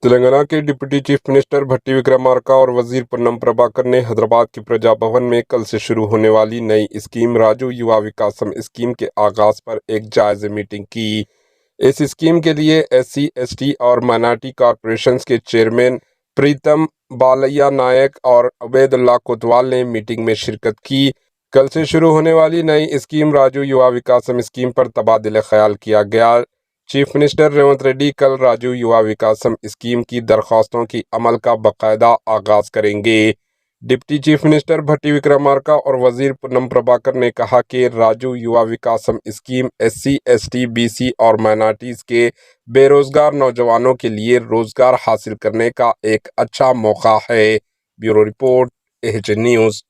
تلنگانہ کے deputy chief minister Bhatti Vikramarka اور وزیر پونم پربھاکر نے حیدرآباد کے پرجا بھون میں کل سے شروع ہونے والی نئی اسکیم راجو یوا وکاسم اسکیم کے آغاز پر ایک جائزہ میٹنگ کی۔ اس اسکیم کے لیے ایس سی ایس ٹی اور مائنارٹی کارپوریشنز کے چیئرمین پریتم بالیا نائک اور عبید اللہ کوتوال نے میٹنگ میں شرکت کی۔ کل سے شروع ہونے والی نئی اسکیم راجو یوا وکاسم اسکیم پر تبادلہ خیال کیا گیا۔ چیف منسٹر ریونت ریڈی کل راجو یوا وکاسم اسکیم کی درخواستوں کی عمل کا باقاعدہ آغاز کریں گے۔ Deputy chief minister Bhatti Vikramarka اور وزیر پونم پربھاکر نے کہا کہ Rajiv Yuva Vikasam scheme S C S T B C اور مائنارٹیز کے بے روزگار نوجوانوں کے لیے روزگار حاصل کرنے کا ایک اچھا موقع ہے۔ Bureau report, H news.